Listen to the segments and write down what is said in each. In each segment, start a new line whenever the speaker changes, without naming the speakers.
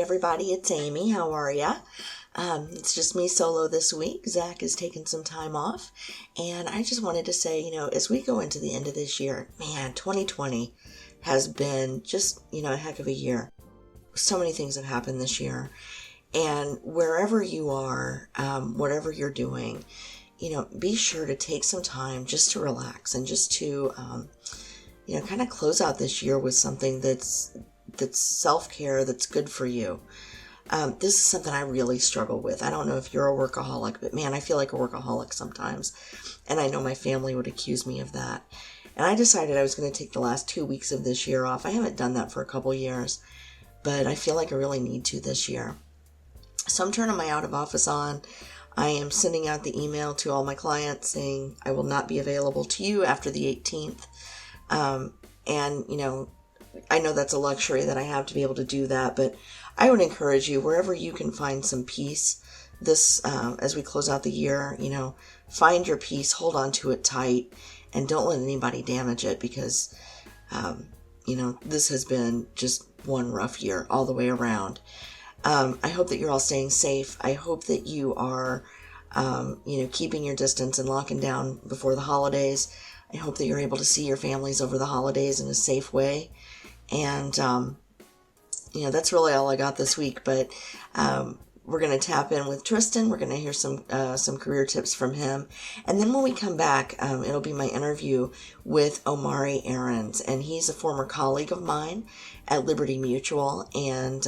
everybody, it's Amy. How are ya? It's just me solo this week. Zach is taking some time off. And I just wanted to say, as we go into the end of this year, man, 2020 has been just, a heck of a year. So many things have happened this year. And wherever you are, whatever you're doing, be sure to take some time just to relax and just to, kind of close out this year with something that's self-care, that's good for you. This is something I really struggle with. I don't know if you're a workaholic, but man, I feel like a workaholic sometimes. And I know my family would accuse me of that. And I decided I was going to take the last 2 weeks of this year off. I haven't done that for a couple years, but I feel like I really need to this year. So I'm turning my out of office on. I am sending out the email to all my clients saying I will not be available to you after the 18th. I know that's a luxury that I have to be able to do that, but I would encourage you, wherever you can find some peace this, as we close out the year, find your peace, hold on to it tight, and don't let anybody damage it because, this has been just one rough year all the way around. I hope that you're all staying safe. I hope that you are, keeping your distance and locking down before the holidays. I hope that you're able to see your families over the holidays in a safe way. And, that's really all I got this week, but, we're going to tap in with Tristan. We're going to hear some career tips from him. And then when we come back, it'll be my interview with Omari Aarons, and he's a former colleague of mine at Liberty Mutual and,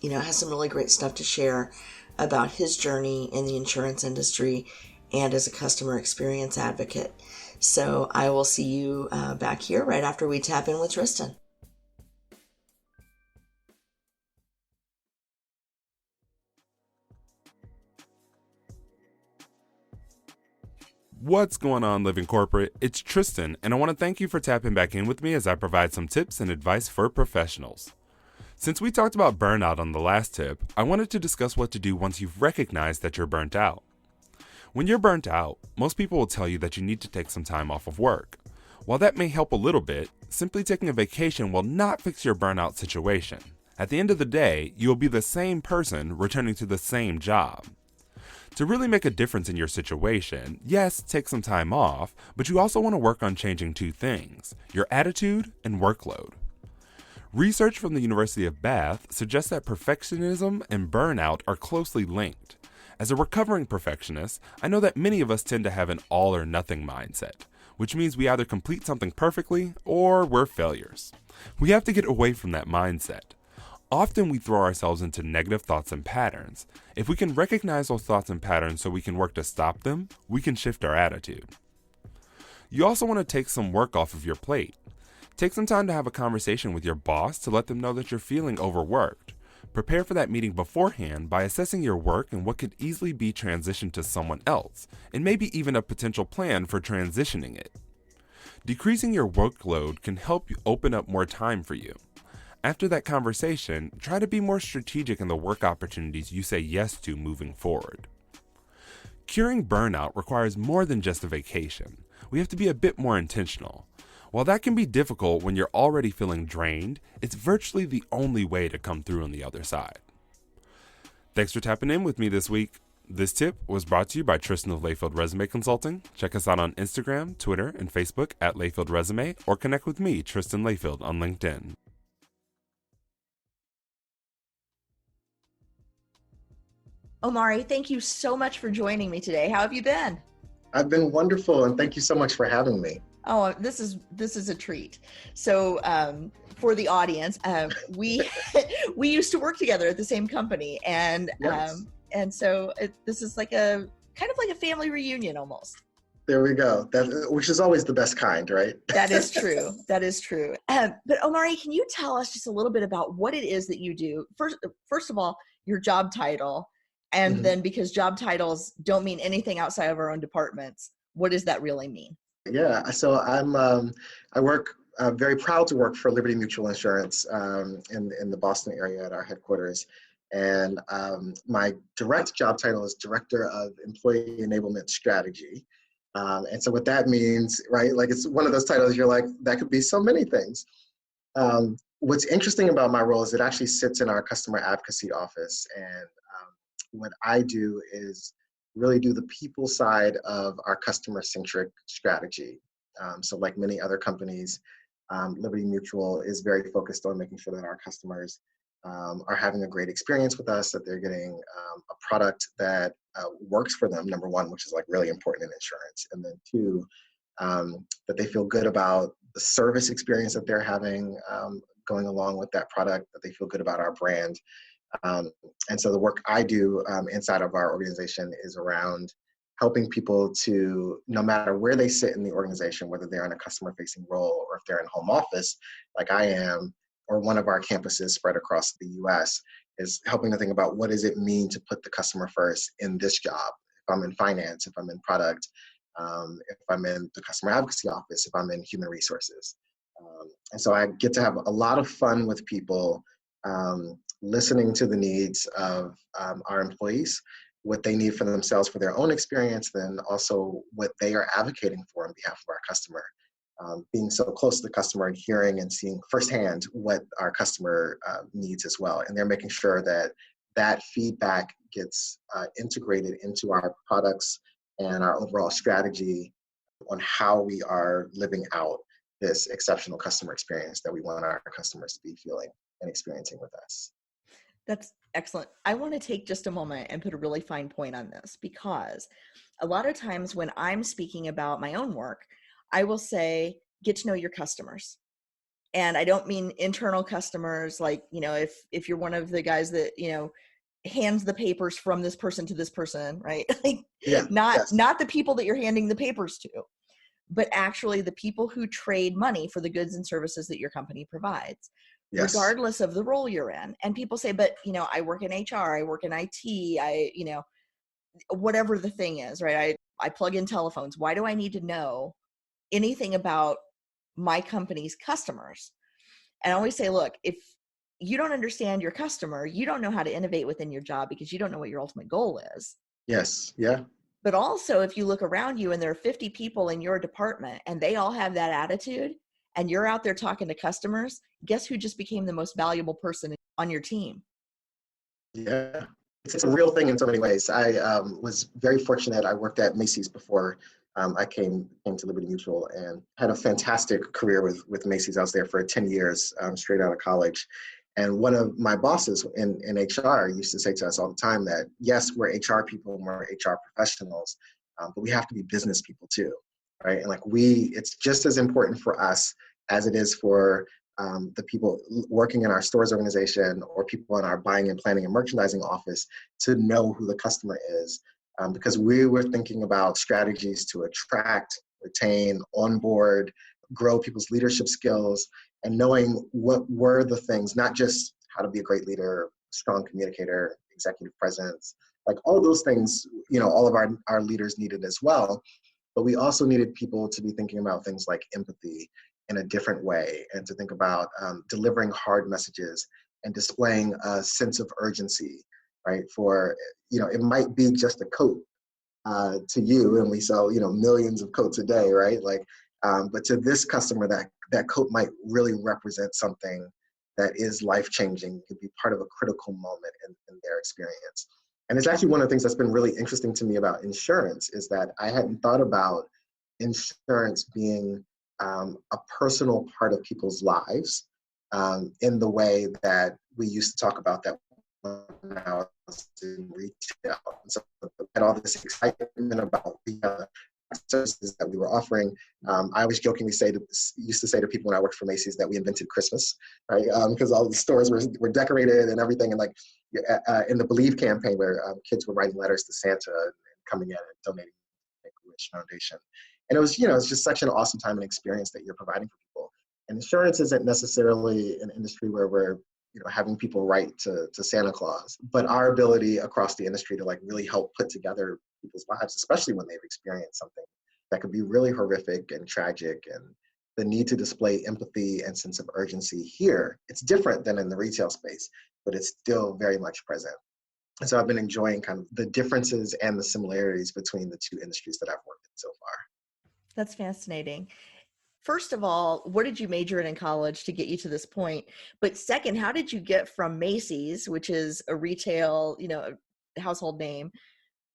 has some really great stuff to share about his journey in the insurance industry and as a customer experience advocate. So I will see you back here right after we tap in with Tristan.
What's going on, Living Corporate? It's Tristan, and I want to thank you for tapping back in with me as I provide some tips and advice for professionals. Since we talked about burnout on the last tip, I wanted to discuss what to do once you've recognized that you're burnt out. When you're burnt out, most people will tell you that you need to take some time off of work. While that may help a little bit, simply taking a vacation will not fix your burnout situation. At the end of the day, you will be the same person returning to the same job. To really make a difference in your situation, yes, take some time off, but you also want to work on changing two things: your attitude and workload. Research from the University of Bath suggests that perfectionism and burnout are closely linked. As a recovering perfectionist, I know that many of us tend to have an all or nothing mindset, which means we either complete something perfectly or we're failures. We have to get away from that mindset. Often we throw ourselves into negative thoughts and patterns. If we can recognize those thoughts and patterns so we can work to stop them, we can shift our attitude. You also want to take some work off of your plate. Take some time to have a conversation with your boss to let them know that you're feeling overworked. Prepare for that meeting beforehand by assessing your work and what could easily be transitioned to someone else, and maybe even a potential plan for transitioning it. Decreasing your workload can help you open up more time for you. After that conversation, try to be more strategic in the work opportunities you say yes to moving forward. Curing burnout requires more than just a vacation. We have to be a bit more intentional. While that can be difficult when you're already feeling drained, it's virtually the only way to come through on the other side. Thanks for tapping in with me this week. This tip was brought to you by Tristan of Layfield Resume Consulting. Check us out on Instagram, Twitter, and Facebook at Layfield Resume, or connect with me, Tristan Layfield, on LinkedIn.
Omari, thank you so much for joining me today. How have you been?
I've been wonderful, and thank you so much for having me.
Oh, this is a treat. So for the audience, we used to work together at the same company, and
Yes.
So this is like a kind of like a family reunion almost.
There we go. Which is always the best kind, right?
That is true. That is true. But Omari, can you tell us just a little bit about what it is that you do? First of all, your job title, and then because job titles don't mean anything outside of our own departments, what does that really mean?
Yeah. So I work. Very proud to work for Liberty Mutual Insurance in the Boston area at our headquarters. And my direct job title is Director of Employee Enablement Strategy. And so what that means, right, like it's one of those titles you're like, that could be so many things. what's interesting about my role is it actually sits in our customer advocacy office. And what I do is really do the people side of our customer centric strategy. So like many other companies, Liberty Mutual is very focused on making sure that our customers are having a great experience with us, that they're getting a product that works for them, number one, which is like really important in insurance. And then two, that they feel good about the service experience that they're having going along with that product, that they feel good about our brand. And so the work I do inside of our organization is around helping people to, no matter where they sit in the organization, whether they're in a customer facing role or if they're in home office, like I am, or one of our campuses spread across the US, is helping to think about what does it mean to put the customer first in this job. If I'm in finance, if I'm in product, if I'm in the customer advocacy office, if I'm in human resources. And so I get to have a lot of fun with people, listening to the needs of our employees, what they need for themselves for their own experience, then also what they are advocating for on behalf of our customer. Being so close to the customer and hearing and seeing firsthand what our customer needs as well. And they're making sure that that feedback gets integrated into our products and our overall strategy on how we are living out this exceptional customer experience that we want our customers to be feeling and experiencing with us.
That's excellent. I want to take just a moment and put a really fine point on this, because a lot of times when I'm speaking about my own work, I will say, get to know your customers. And I don't mean internal customers, like, if you're one of the guys that, hands the papers from this person to this person, right? Like, not the people that you're handing the papers to, but actually the people who trade money for the goods and services that your company provides, regardless of the role you're in. And people say, but, I work in HR, I work in IT, whatever the thing is, right? I plug in telephones. Why do I need to know anything about my company's customers? And I always say, look, if you don't understand your customer, you don't know how to innovate within your job, because you don't know what your ultimate goal is.
Yes. Yeah.
But also, if you look around you and there are 50 people in your department and they all have that attitude, and you're out there talking to customers, guess who just became the most valuable person on your team?
Yeah. It's a real thing in so many ways. I was very fortunate. I worked at Macy's before I came to Liberty Mutual, and had a fantastic career with Macy's. I was there for 10 years, straight out of college. And one of my bosses in HR used to say to us all the time that, yes, we're HR people and we're HR professionals, but we have to be business people too, right? And like it's just as important for us as it is for the people working in our stores organization or people in our buying and planning and merchandising office to know who the customer is. Because we were thinking about strategies to attract, retain, onboard, grow people's leadership skills, and knowing what were the things, not just how to be a great leader, strong communicator, executive presence, like all those things, all of our leaders needed as well. But we also needed people to be thinking about things like empathy in a different way, and to think about delivering hard messages and displaying a sense of urgency, right? For, it might be just a coat to you, and we sell, millions of coats a day, right? Like, but to this customer, that coat might really represent something that is life-changing, could be part of a critical moment in their experience. And it's actually one of the things that's been really interesting to me about insurance, is that I hadn't thought about insurance being a personal part of people's lives in the way that we used to talk about that when I was in retail. And so I had all this excitement about the services that we were offering. I always jokingly used to say to people when I worked for Macy's that we invented Christmas, right? Because all the stores were decorated and everything. And like in the Believe campaign, where kids were writing letters to Santa and coming in and donating to Make-A-Wish Foundation. And it was, it's just such an awesome time and experience that you're providing for people. And insurance isn't necessarily an industry where we're having people write to Santa Claus, but our ability across the industry to like really help put together people's lives, especially when they've experienced something that could be really horrific and tragic, and the need to display empathy and sense of urgency here. It's different than in the retail space, but it's still very much present. And so I've been enjoying kind of the differences and the similarities between the two industries that I've worked in so far.
That's fascinating. first of all, what did you major in college to get you to this point? But second, how did you get from Macy's, which is a retail, household name,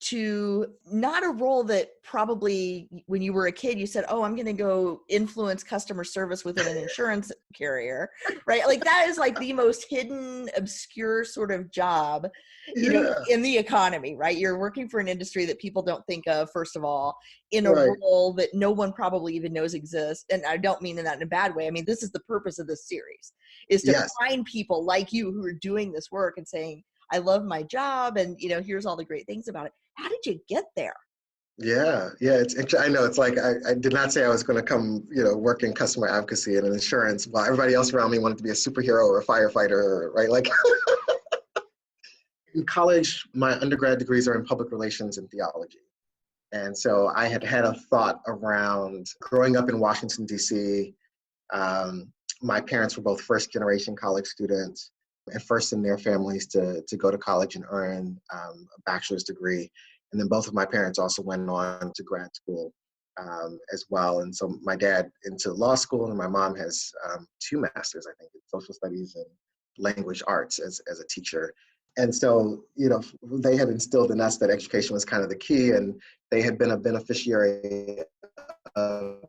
to not a role that probably when you were a kid you said, oh, I'm going to go influence customer service within an insurance carrier, right? Like that is like the most hidden, obscure sort of job,
Yeah.
in the economy, right? You're working for an industry that people don't think of, first of all, in a
Right.
role that no one probably even knows exists. And I don't mean that in a bad way. I mean, this is the purpose of this series, is to
Yes.
find people like you who are doing this work and saying, I love my job, and here's all the great things about it. How did you get there?
Yeah, yeah. I know it's like I did not say I was going to come, work in customer advocacy and in insurance, while everybody else around me wanted to be a superhero or a firefighter, right? Like in college, my undergrad degrees are in public relations and theology. And so I had a thought around growing up in Washington, D.C. My parents were both first generation college students and first in their families to go to college and earn a bachelor's degree. And then both of my parents also went on to grad school as well. And so my dad into law school, and my mom has 2 masters, I think, in social studies and language arts as a teacher. And so, they had instilled in us that education was kind of the key, and they had been a beneficiary of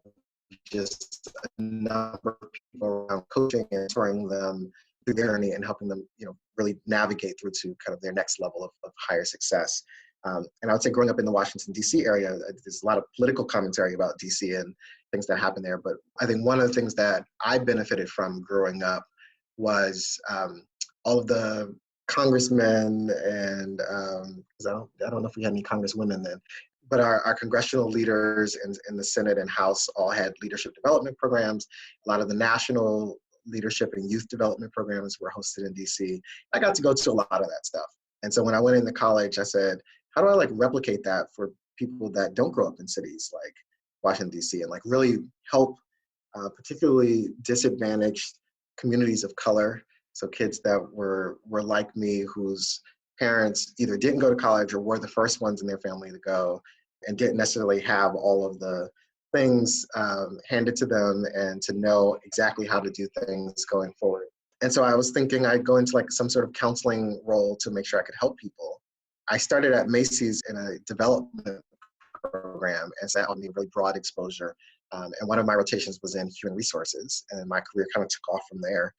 just a number of people around coaching and mentoring them through their journey and helping them, really navigate through to kind of their next level of higher success. And I would say growing up in the Washington, D.C. area, there's a lot of political commentary about D.C. and things that happen there. But I think one of the things that I benefited from growing up was all of the congressmen and I don't know if we had any congresswomen then, but our congressional leaders in the Senate and House all had leadership development programs. A lot of the national leadership and youth development programs were hosted in DC. I got to go to a lot of that stuff. And so when I went into college, I said, how do I replicate that for people that don't grow up in cities like Washington, DC, and really help particularly disadvantaged communities of color. So kids that were like me, whose parents either didn't go to college or were the first ones in their family to go and didn't necessarily have all of the things handed to them and to know exactly how to do things going forward. And so I was thinking I'd go into some sort of counseling role to make sure I could help people. I started at Macy's in a development program, and so that allowed me really broad exposure. And one of my rotations was in human resources, and my career kind of took off from there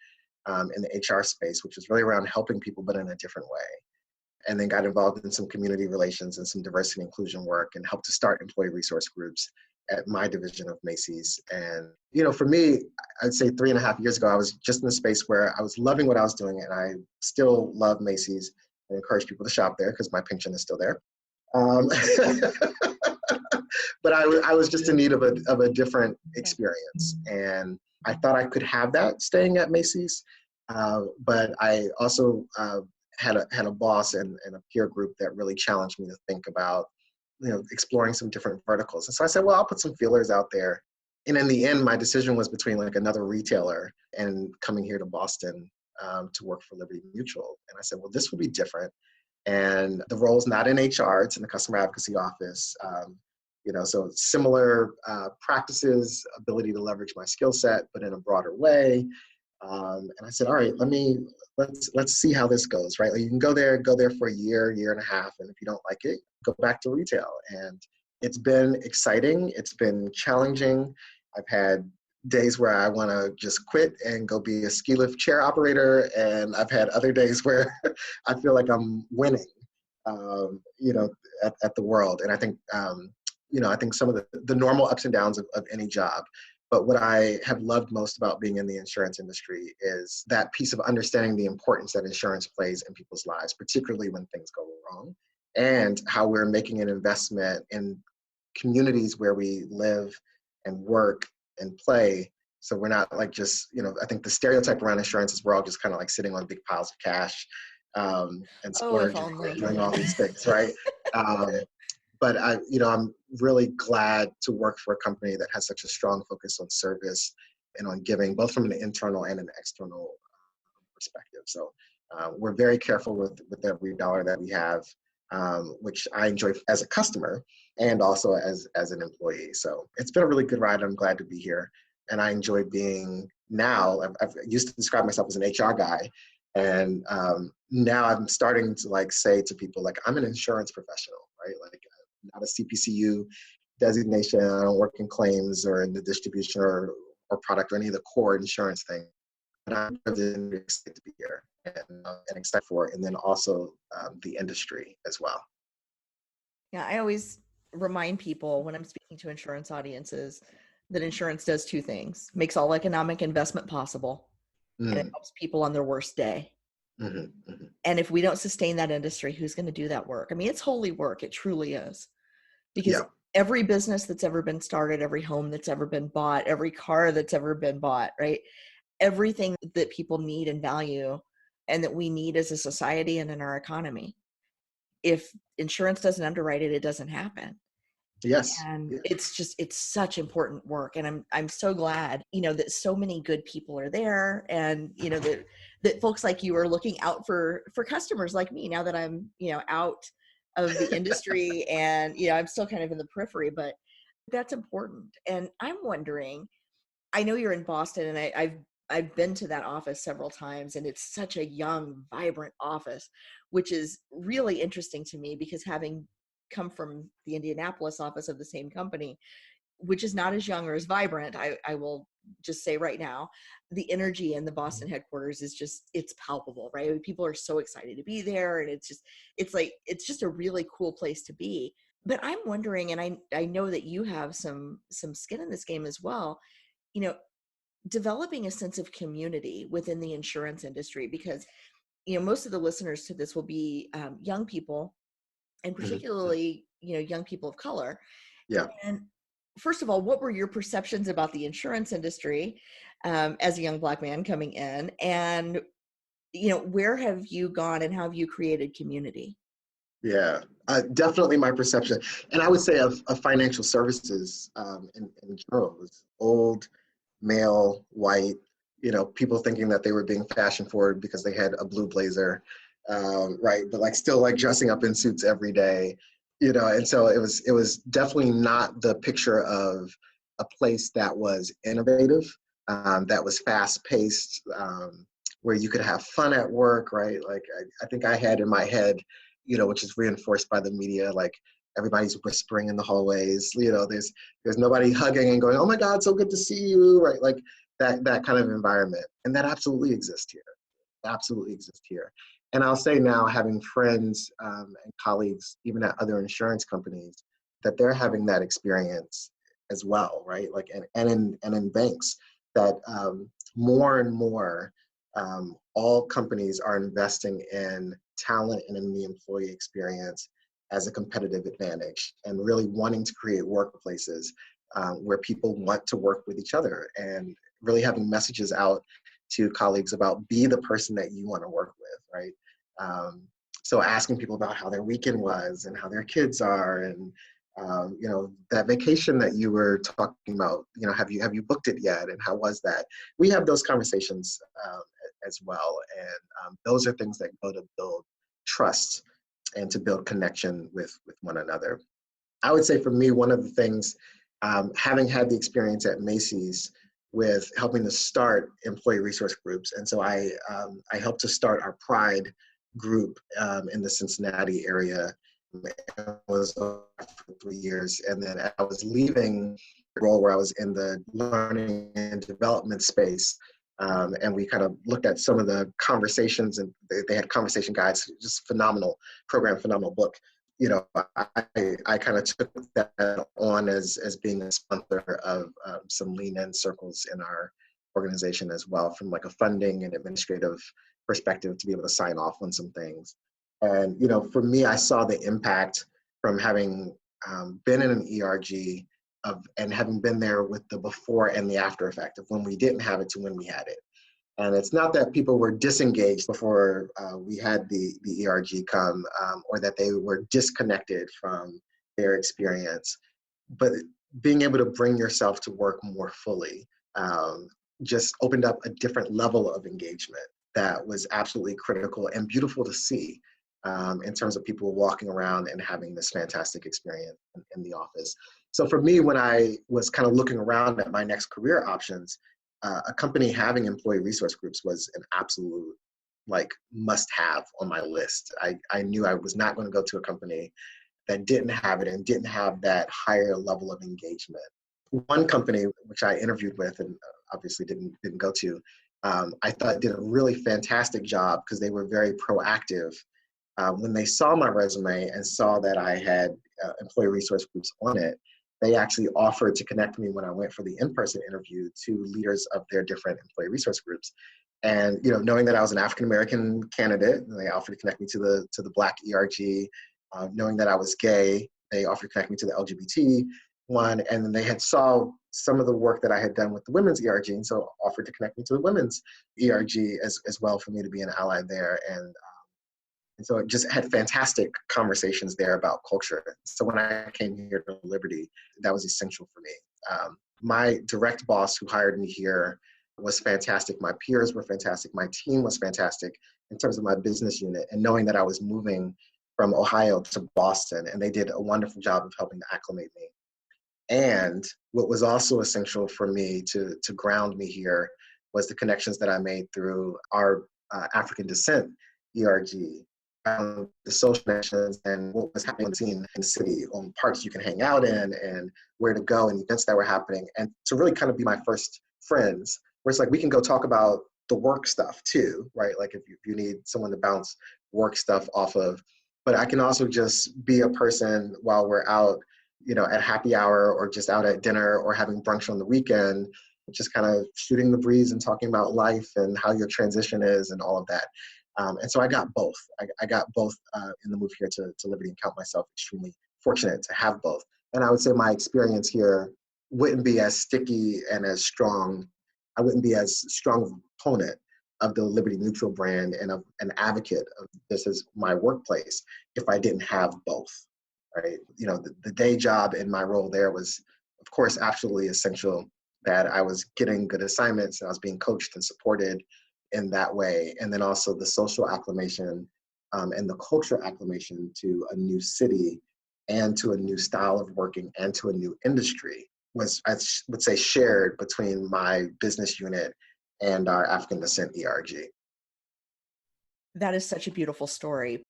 in the HR space, which was really around helping people, but in a different way. And then got involved in some community relations and some diversity and inclusion work, and helped to start employee resource groups at my division of Macy's. And, for me, I'd say 3.5 years ago, I was just in a space where I was loving what I was doing, and I still love Macy's and encourage people to shop there because my pension is still there. But I was just in need of a different experience. And I thought I could have that staying at Macy's. But I also had a boss and a peer group that really challenged me to think about, exploring some different verticals. And so I said, well, I'll put some feelers out there. And in the end, my decision was between another retailer and coming here to Boston to work for Liberty Mutual. And I said, well, this will be different. And the role's not in HR, it's in the customer advocacy office. So similar practices, ability to leverage my skill set, but in a broader way. And I said, all right, let's see how this goes, right? You can go there for a year and a half. And if you don't like it, go back to retail. And it's been exciting. It's been challenging. I've had days where I want to just quit and go be a ski lift chair operator. And I've had other days where I feel like I'm winning, at the world. And I think, I think some of the normal ups and downs of any job. But what I have loved most about being in the insurance industry is that piece of understanding the importance that insurance plays in people's lives, particularly when things go wrong, and how we're making an investment in communities where we live and work and play. So we're not just, I think the stereotype around insurance is we're all just kind of sitting on big piles of cash and splurging, doing all these things, right? But I'm really glad to work for a company that has such a strong focus on service and on giving, both from an internal and an external perspective. So we're very careful with every dollar that we have, which I enjoy as a customer and also as an employee. So it's been a really good ride. I'm glad to be here. And I enjoy being now, I've used to describe myself as an HR guy. And now I'm starting to like say to people, like, I'm an insurance professional, right? Like, I'm not a CPCU designation. I don't work in claims or in the distribution or product or any of the core insurance things. But I'm really excited to be here and excited for it. And then also the industry as well.
Yeah, I always remind people when I'm speaking to insurance audiences that insurance does two things: makes all economic investment possible, and it
Mm,
helps people on their worst day.
mhm, mhm.
And if we don't sustain that industry, who's going to do that work? I mean, it's holy work. It truly is. Because
Yeah,
every business that's ever been started, every home that's ever been bought, every car that's ever been bought, right? Everything that people need and value and that we need as a society and in our economy. If insurance doesn't underwrite it, it doesn't happen.
yes,
And
yeah,
it's such important work. And I'm so glad, that so many good people are there, and, that folks like you are looking out for customers like me now that I'm, out of the industry, and, I'm still kind of in the periphery, but that's important. And I'm wondering, I know you're in Boston, and I've been to that office several times, and it's such a young, vibrant office, which is really interesting to me because having come from the Indianapolis office of the same company, which is not as young or as vibrant, I will just say right now, the energy in the Boston headquarters is just, it's palpable, right? I mean, people are so excited to be there, and it's just a really cool place to be. But I'm wondering, and I know that you have some skin in this game as well, you know, developing a sense of community within the insurance industry, because most of the listeners to this will be young people, and
mhm,
particularly young people of color.
yeah.
And first of all, what were your perceptions about the insurance industry as a young Black man coming in, and where have you gone and how have you created community?
Yeah, definitely my perception. And I would say of financial services in general was old, male, white, people thinking that they were being fashion forward because they had a blue blazer, right? But like still like dressing up in suits every day, and so it was definitely not the picture of a place that was innovative, that was fast paced, where you could have fun at work, right? Like I think I had in my head, which is reinforced by the media, like everybody's whispering in the hallways, there's nobody hugging and going, oh my God, so good to see you, right? Like that kind of environment. And that absolutely exists here. Absolutely exists here. And I'll say now, having friends and colleagues, even at other insurance companies, that they're having that experience as well, right? Like and in banks, that more and more all companies are investing in talent and in the employee experience as a competitive advantage, and really wanting to create workplaces where people want to work with each other, and really having messages out to colleagues about be the person that you want to work with, right? So asking people about how their weekend was and how their kids are, and that vacation that you were talking about, have you booked it yet, and how was that? We have those conversations as well, and those are things that go to build trust and to build connection with one another. I would say for me, one of the things, having had the experience at Macy's with helping to start employee resource groups, and so I helped to start our Pride group in the Cincinnati area. It was for 3 years, and then I was leaving the role where I was in the learning and development space. And we kind of looked at some of the conversations, and they had conversation guides, just phenomenal program, phenomenal book. I kind of took that on as being a sponsor of some lean in circles in our organization as well, from like a funding and administrative perspective, to be able to sign off on some things. And, for me, I saw the impact from having been in an ERG and having been there with the before and the after effect of when we didn't have it to when we had it. And it's not that people were disengaged before we had the ERG come, or that they were disconnected from their experience, but being able to bring yourself to work more fully just opened up a different level of engagement that was absolutely critical and beautiful to see. in terms of people walking around and having this fantastic experience in the office. So for me, when I was kind of looking around at my next career options, a company having employee resource groups was an absolute like must have on my list. I knew I was not going to go to a company that didn't have it and didn't have that higher level of engagement. One company which I interviewed with and obviously didn't go to, I thought did a really fantastic job because they were very proactive. When they saw my resume and saw that I had employee resource groups on it, they actually offered to connect me when I went for the in-person interview to leaders of their different employee resource groups. And knowing that I was an African American candidate, they offered to connect me to the Black ERG. Knowing that I was gay, they offered to connect me to the LGBT one, and then they had saw some of the work that I had done with the women's ERG, and so offered to connect me to the women's ERG as well for me to be an ally there. And so it just had fantastic conversations there about culture. So when I came here to Liberty, that was essential for me. My direct boss who hired me here was fantastic. My peers were fantastic. My team was fantastic in terms of my business unit, and knowing that I was moving from Ohio to Boston, and they did a wonderful job of helping to acclimate me. And what was also essential for me to ground me here was the connections that I made through our African descent ERG, the social connections and what was happening in the city, on parks you can hang out in and where to go and events that were happening. And to really kind of be my first friends, where it's like we can go talk about the work stuff too, right? Like if you need someone to bounce work stuff off of, but I can also just be a person while we're out, at happy hour or just out at dinner or having brunch on the weekend, just kind of shooting the breeze and talking about life and how your transition is and all of that. And so I got both. I got both in the move here to Liberty, and count myself extremely fortunate to have both. And I would say my experience here wouldn't be as sticky and as strong. I wouldn't be as strong of a proponent of the Liberty Mutual brand and of an advocate of this as my workplace if I didn't have both, right? The day job in my role there was, of course, absolutely essential, that I was getting good assignments and I was being coached and supported in that way. And then also the social acclimation and the culture acclimation to a new city and to a new style of working and to a new industry was, I would say, shared between my business unit and our African descent ERG.
That is such a beautiful story.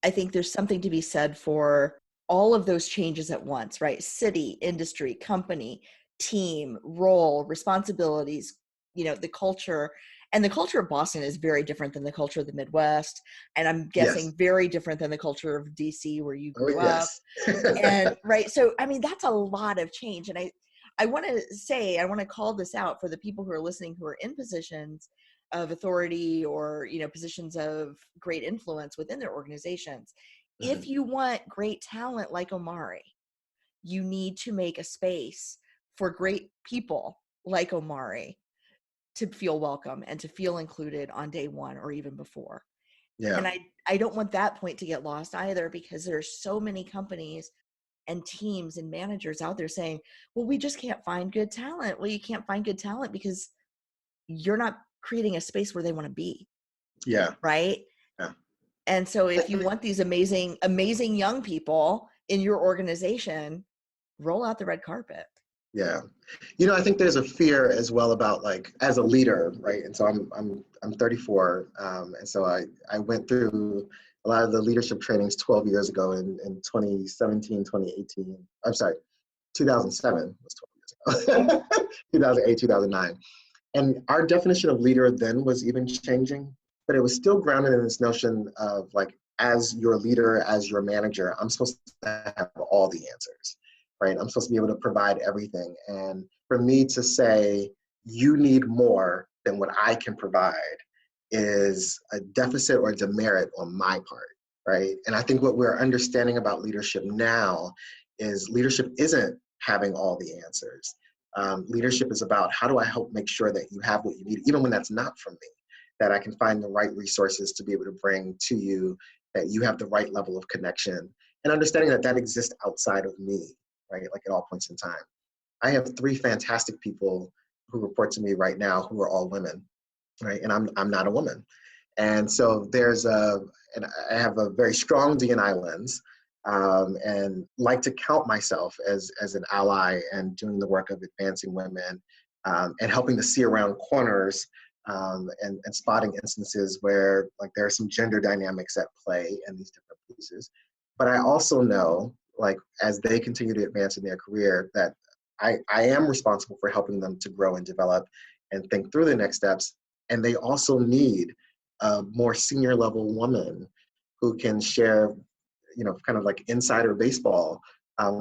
I think there's something to be said for all of those changes at once, right? City, industry, company, team, role, responsibilities, the culture. And the culture of Boston is very different than the culture of the Midwest. And I'm guessing
Yes.
very different than the culture of DC where you grew up.
Yes.
And right. So, that's a lot of change. And I want to call this out for the people who are listening, who are in positions of authority or, positions of great influence within their organizations.
Mm-hmm.
If you want great talent like Omari, you need to make a space for great people like Omari to feel welcome and to feel included on day one or even before.
Yeah.
And I don't want that point to get lost either, because there's so many companies and teams and managers out there saying, well, we just can't find good talent. Well, you can't find good talent because you're not creating a space where they want to be.
Yeah.
Right.
Yeah.
And so if you want these amazing, amazing young people in your organization, roll out the red carpet.
Yeah. I think there's a fear as well about, like, as a leader, right? And so I'm 34. And so I went through a lot of the leadership trainings 12 years ago in 2017, 2018. I'm sorry, 2007 was 12 years ago. 2008, 2009. And our definition of leader then was even changing, but it was still grounded in this notion of, like, as your leader, as your manager, I'm supposed to have all the answers, right? I'm supposed to be able to provide everything. And for me to say, you need more than what I can provide is a deficit or a demerit on my part, right? And I think what we're understanding about leadership now is leadership isn't having all the answers. Leadership is about, how do I help make sure that you have what you need, even when that's not from me, that I can find the right resources to be able to bring to you, that you have the right level of connection, and understanding that that exists outside of me, right? Like, at all points in time. I have 3 fantastic people who report to me right now who are all women, right? And I'm not a woman. And so and I have a very strong D&I lens, and like to count myself as an ally and doing the work of advancing women, and helping to see around corners, and spotting instances where like there are some gender dynamics at play in these different pieces. But I also know, like, as they continue to advance in their career, that I am responsible for helping them to grow and develop and think through the next steps. And they also need a more senior level woman who can share, kind of like insider baseball,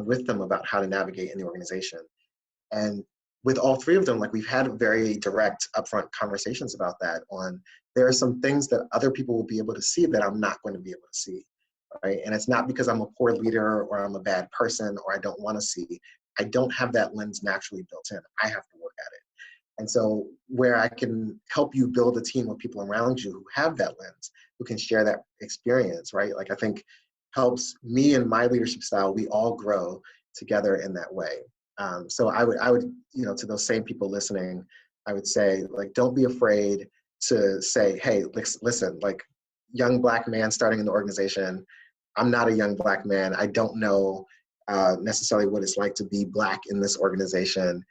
with them about how to navigate in the organization. And with all three of them, like, we've had very direct upfront conversations about that. There are some things that other people will be able to see that I'm not going to be able to see, right? And it's not because I'm a poor leader or I'm a bad person or I don't want to see. I don't have that lens naturally built in. I have to work at it. And so where I can help you build a team of people around you who have that lens, who can share that experience, right? Like, I think helps me and my leadership style, we all grow together in that way. So I would, to those same people listening, I would say, like, don't be afraid to say, hey, listen, like, young Black man starting in the organization, I'm not a young Black man. I don't know necessarily what it's like to be Black in this organization,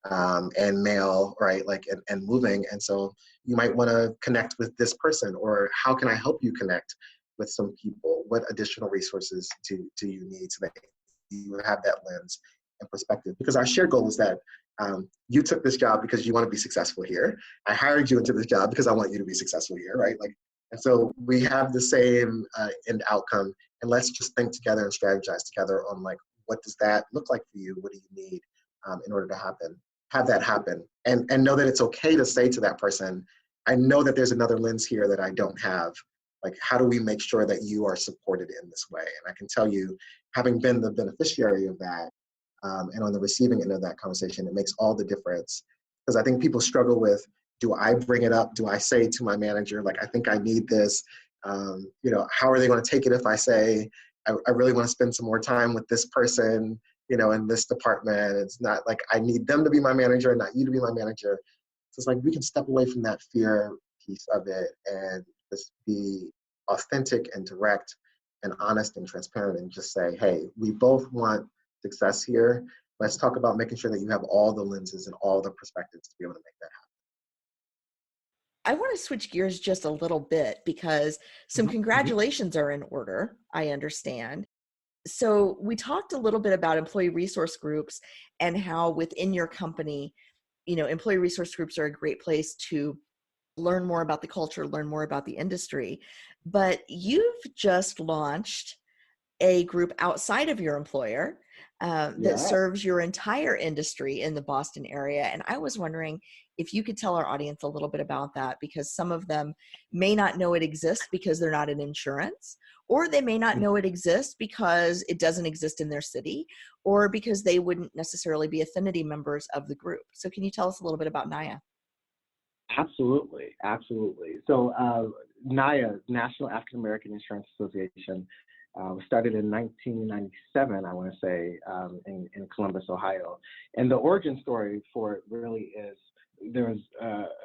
and male, right? Like, and moving. And so you might want to connect with this person, or how can I help you connect with some people? What additional resources do you need so that you have that lens and perspective? Because our shared goal is that you took this job because you want to be successful here. I hired you into this job because I want you to be successful here, right? Like, and so we have the same end outcome, and let's just think together and strategize together on, like, what does that look like for you? What do you need in order to have that happen? And know that it's okay to say to that person, I know that there's another lens here that I don't have. Like, how do we make sure that you are supported in this way? And I can tell you, having been the beneficiary of that, and on the receiving end of that conversation, it makes all the difference. Because I think people struggle with, do I bring it up? Do I say to my manager, like, I think I need this? How are they going to take it if I say, I really want to spend some more time with this person, in this department? It's not like I need them to be my manager and not you to be my manager. So it's like, we can step away from that fear piece of it and just be authentic and direct and honest and transparent, and just say, hey, we both want success here. Let's talk about making sure that you have all the lenses and all the perspectives to be able to make that
I want to switch gears just a little bit because some
happen.
congratulations are in order, I understand. So we talked a little bit about employee resource groups and how within your company, employee resource groups are a great place to learn more about the culture, learn more about the industry. But you've just launched a group outside of your employer that
Yeah.
serves your entire industry in the Boston area. And I was wondering if you could tell our audience a little bit about that, because some of them may not know it exists because they're not in insurance, or they may not know it exists because it doesn't exist in their city, or because they wouldn't necessarily be Affinity members of the group. So can you tell us a little bit about NAAIA?
Absolutely, absolutely. So NAAIA, National African American Insurance Association, was started in 1997, I want to say, in Columbus, Ohio. And the origin story for it really is, there was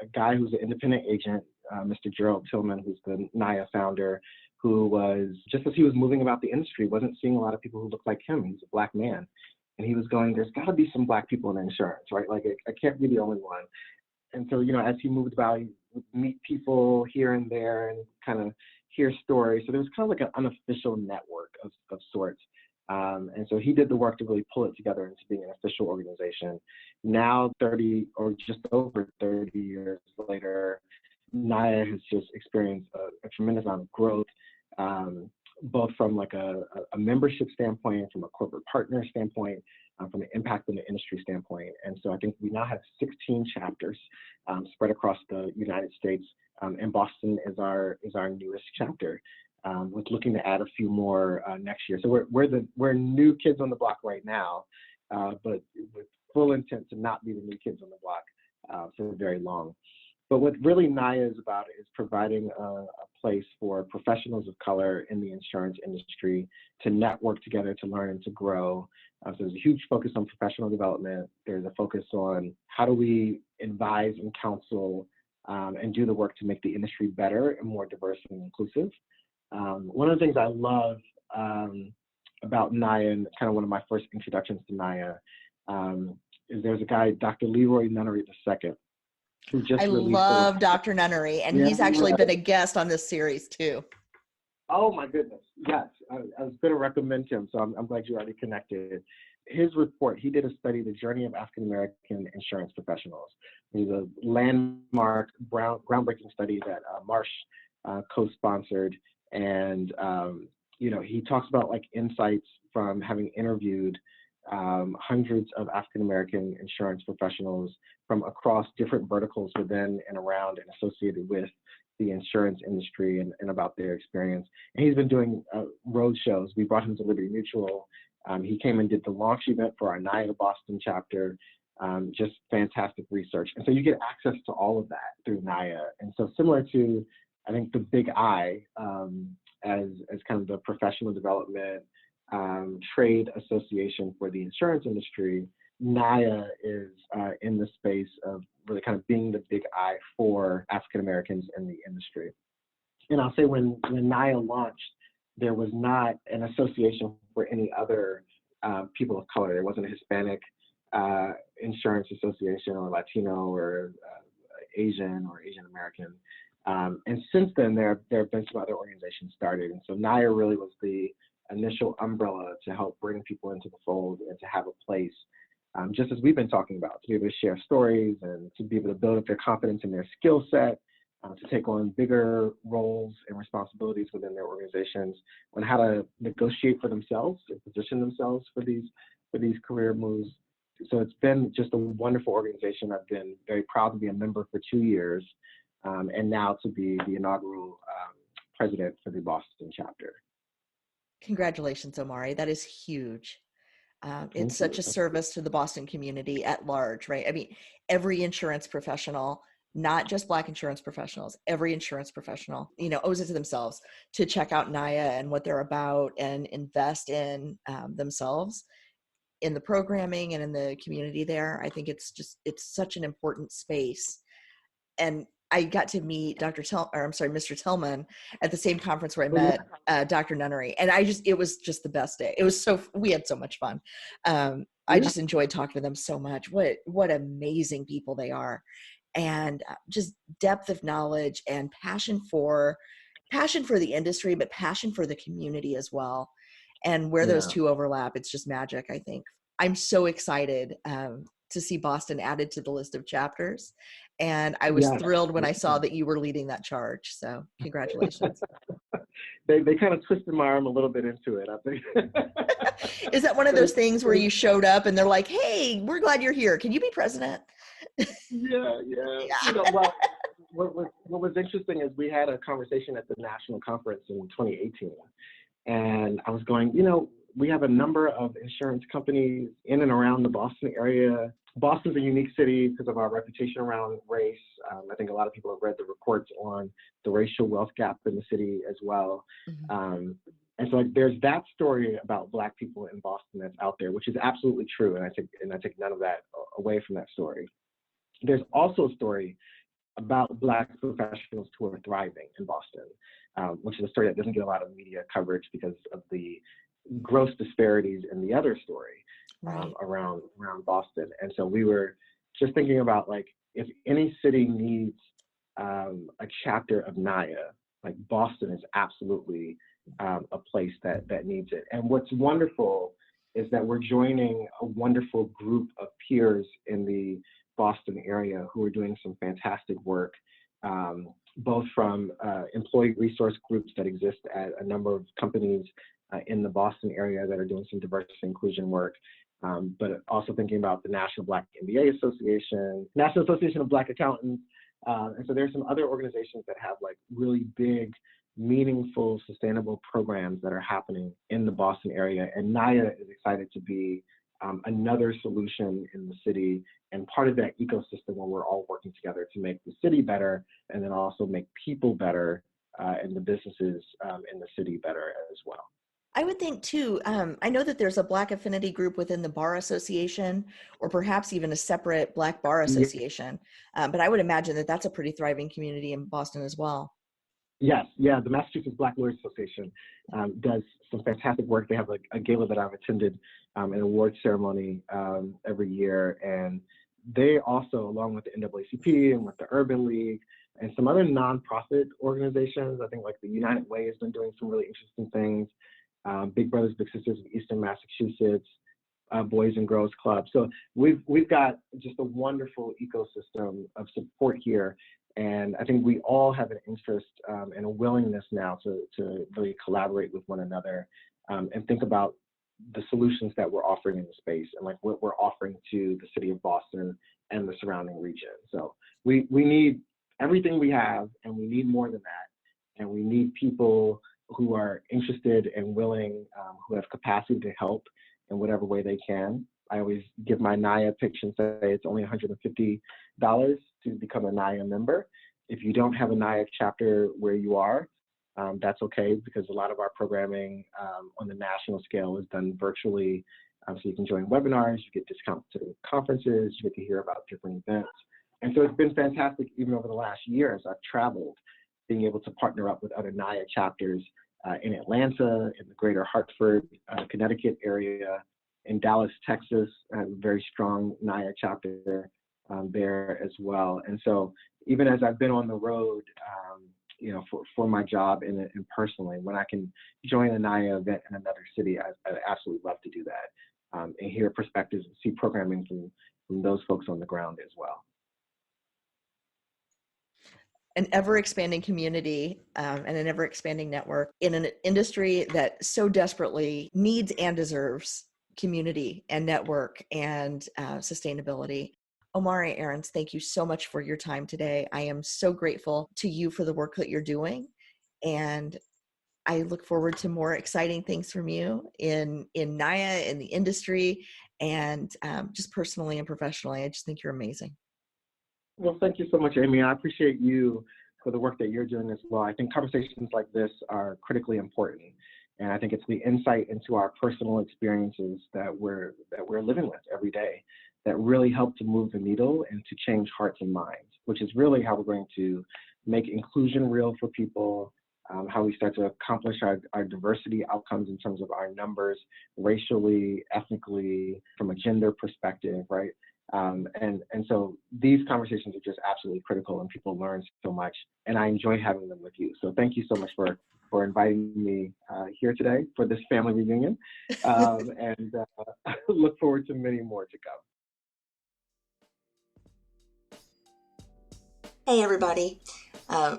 a guy who's an independent agent, Mr. Gerald Tillman, who's the NAAIA founder, who was, just as he was moving about the industry, wasn't seeing a lot of people who looked like him. He's a Black man. And he was going, there's got to be some Black people in insurance, right? Like, I can't be the only one. And so, as he moved about, he would meet people here and there and kind of hear stories. So there was kind of like an unofficial network of sorts. And so he did the work to really pull it together into being an official organization. Now, 30 or just over 30 years later, NAAIA has just experienced a tremendous amount of growth, both from like a membership standpoint, from a corporate partner standpoint, from an impact in the industry standpoint. And so I think we now have 16 chapters spread across the United States, and Boston is our newest chapter, with looking to add a few more next year. So we're new kids on the block right now, but with full intent to not be the new kids on the block for very long. But what really NAAIA is about is providing a place for professionals of color in the insurance industry to network together, to learn and to grow. So there's a huge focus on professional development. There's a focus on how do we advise and counsel and do the work to make the industry better and more diverse and inclusive. One of the things I love about NAAIA, and kind of one of my first introductions to NAAIA, is there's a guy, Dr. Leroy Nunnery II, who just
I
released
love Dr. Nunnery, and he's actually been a guest on this series too.
Oh my goodness, yes. I was going to recommend him, so I'm glad you already connected. His report, he did a study, The Journey of African American Insurance Professionals. It was a landmark, groundbreaking study that Marsh co-sponsored, and he talks about like insights from having interviewed hundreds of African American insurance professionals from across different verticals within and around and associated with the insurance industry, and about their experience. And he's been doing road shows. We brought him to Liberty Mutual. He came and did the launch event for our NAAIA Boston chapter. Just fantastic research. And so you get access to all of that through NAAIA. And so similar to, I think, the Big I, as kind of the professional development trade association for the insurance industry, NAAIA is in the space of really kind of being the Big I for African Americans in the industry. And I'll say when NAAIA launched, there was not an association for any other people of color. There wasn't a Hispanic insurance association or Latino or Asian or Asian American. And since then, there have been some other organizations started. And so NAAIA really was the initial umbrella to help bring people into the fold and to have a place, just as we've been talking about, to be able to share stories and to be able to build up their confidence in their skill set, to take on bigger roles and responsibilities within their organizations, on how to negotiate for themselves and position themselves for these career moves. So it's been just a wonderful organization. I've been very proud to be a member for 2 years, and now to be the inaugural president for the Boston chapter.
Congratulations, Omari. That is huge. It's such a service to the Boston community at large, right? I mean, every insurance professional, not just Black insurance professionals, every insurance professional, owes it to themselves to check out NAAIA and what they're about and invest in themselves in the programming and in the community there. I think it's such an important space. And I got to meet Mr. Tillman at the same conference where I met Dr. Nunnery. And it was just the best day. We had so much fun. I just enjoyed talking to them so much. What amazing people they are. And just depth of knowledge and passion for the industry, but passion for the community as well. And where those two overlap, it's just magic, I think. I'm so excited to see Boston added to the list of chapters. And I was thrilled when I saw that you were leading that charge. So congratulations.
They kind of twisted my arm a little bit into it, I think.
Is that one of those things where you showed up and they're like, hey, we're glad you're here. Can you be president?
Yeah. What was interesting is we had a conversation at the national conference in 2018. And I was going, we have a number of insurance companies in and around the Boston area. Boston's a unique city because of our reputation around race. I think a lot of people have read the reports on the racial wealth gap in the city as well. Mm-hmm. And so there's that story about Black people in Boston that's out there, which is absolutely true. And I take none of that away from that story. There's also a story about Black professionals who are thriving in Boston, which is a story that doesn't get a lot of media coverage because of the gross disparities in the other story around Boston. And so we were just thinking about, like, if any city needs a chapter of NAAIA, like Boston is absolutely a place that needs it. And what's wonderful is that we're joining a wonderful group of peers in the Boston area who are doing some fantastic work, both from employee resource groups that exist at a number of companies in the Boston area that are doing some diversity and inclusion work, but also thinking about the National Black MBA Association, National Association of Black Accountants. And so there's some other organizations that have like really big, meaningful, sustainable programs that are happening in the Boston area. And NAAIA is excited to be another solution in the city and part of that ecosystem where we're all working together to make the city better and then also make people better and the businesses in the city better as well.
I would think too, I know that there's a Black affinity group within the Bar Association, or perhaps even a separate Black Bar Association. But I would imagine that that's a pretty thriving community in Boston as well.
Yes, yeah, the Massachusetts Black Lawyers Association does some fantastic work. They have a gala that I've attended, an award ceremony every year. And they also, along with the NAACP and with the Urban League and some other nonprofit organizations, I think like the United Way has been doing some really interesting things. Big Brothers Big Sisters of Eastern Massachusetts, Boys and Girls Club. So we've got just a wonderful ecosystem of support here, and I think we all have an interest and a willingness now to really collaborate with one another and think about the solutions that we're offering in the space and like what we're offering to the city of Boston and the surrounding region. So we need everything we have, and we need more than that, and we need people who are interested and willing, who have capacity to help in whatever way they can. I always give my NAAIA pitch and say it's only $150 to become a NAAIA member. If you don't have a NAAIA chapter where you are, that's okay, because a lot of our programming on the national scale is done virtually. So you can join webinars, you get discounts to conferences, you get to hear about different events. And so it's been fantastic even over the last year as I've traveled, being able to partner up with other NAAIA chapters in Atlanta, in the greater Hartford, Connecticut area, in Dallas, Texas, a very strong NAAIA chapter there as well. And so even as I've been on the road, for my job and personally, when I can join a NAAIA event in another city, I absolutely love to do that and hear perspectives and see programming from those folks on the ground as well.
An ever-expanding community and an ever-expanding network in an industry that so desperately needs and deserves community and network and sustainability. Omari Aarons, thank you so much for your time today. I am so grateful to you for the work that you're doing, and I look forward to more exciting things from you in NAAIA, in the industry, and just personally and professionally. I just think you're amazing.
Well, thank you so much, Amy. I appreciate you for the work that you're doing as well. I think conversations like this are critically important. And I think it's the insight into our personal experiences that we're living with every day that really help to move the needle and to change hearts and minds, which is really how we're going to make inclusion real for people, how we start to accomplish our diversity outcomes in terms of our numbers, racially, ethnically, from a gender perspective, right? And so these conversations are just absolutely critical, and people learn so much, and I enjoy having them with you. So thank you so much for inviting me here today for this family reunion, and I look forward to many more to come.
Hey everybody,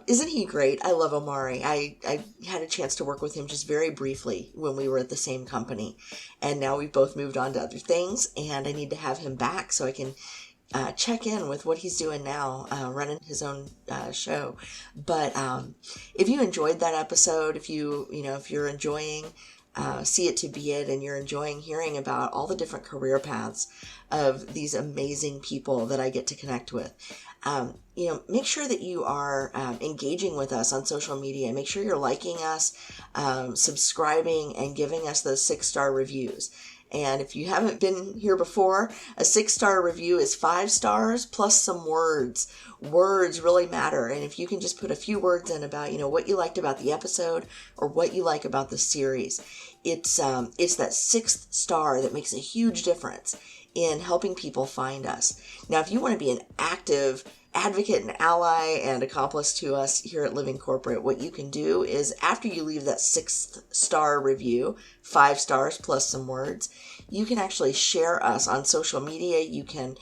isn't he great? I love Omari. I had a chance to work with him just very briefly when we were at the same company, and now we've both moved on to other things, and I need to have him back so I can check in with what he's doing now, running his own show. But if you enjoyed that episode, if you're enjoying See It to Be It, and you're enjoying hearing about all the different career paths of these amazing people that I get to connect with, make sure that you are engaging with us on social media. Make sure you're liking us, subscribing, and giving us those 6-star reviews. And if you haven't been here before, a 6-star review is 5 stars plus some words. Words really matter. And if you can just put a few words in about, what you liked about the episode or what you like about the series, it's that 6th star that makes a huge difference in helping people find us. Now, if you want to be an active advocate and ally and accomplice to us here at Living Corporate, what you can do is after you leave that 6th star review, 5 stars plus some words, you can actually share us on social media. You can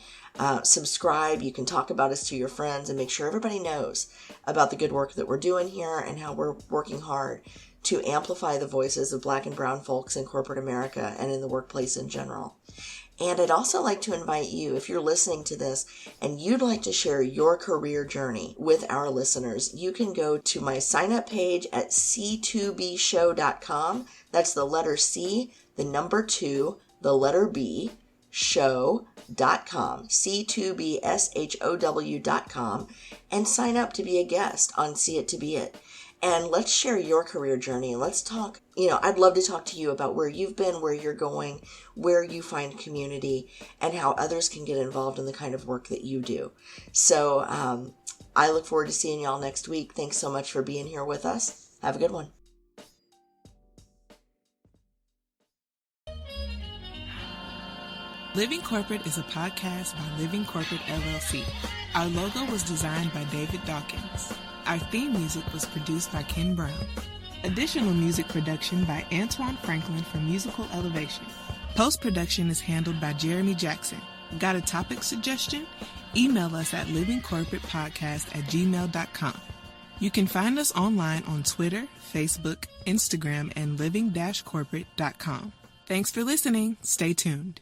subscribe. You can talk about us to your friends and make sure everybody knows about the good work that we're doing here and how we're working hard to amplify the voices of Black and brown folks in corporate America and in the workplace in general. And I'd also like to invite you, if you're listening to this and you'd like to share your career journey with our listeners, you can go to my sign-up page at c2bshow.com. That's the letter C, the number 2, the letter B, show.com, c2bshow.com, and sign up to be a guest on See It to Be It. and let's share your career journey. And let's talk, you know, I'd love to talk to you about where you've been, where you're going, where you find community, and how others can get involved in the kind of work that you do. So I look forward to seeing y'all next week. Thanks so much for being here with us. Have a good one.
Living Corporate is a podcast by Living Corporate LLC. Our logo was designed by David Dawkins. Our theme music was produced by Ken Brown. Additional music production by Antoine Franklin for Musical Elevation. Post-production is handled by Jeremy Jackson. Got a topic suggestion? Email us at livingcorporatepodcast@gmail.com. You can find us online on Twitter, Facebook, Instagram, and living-corporate.com. Thanks for listening. Stay tuned.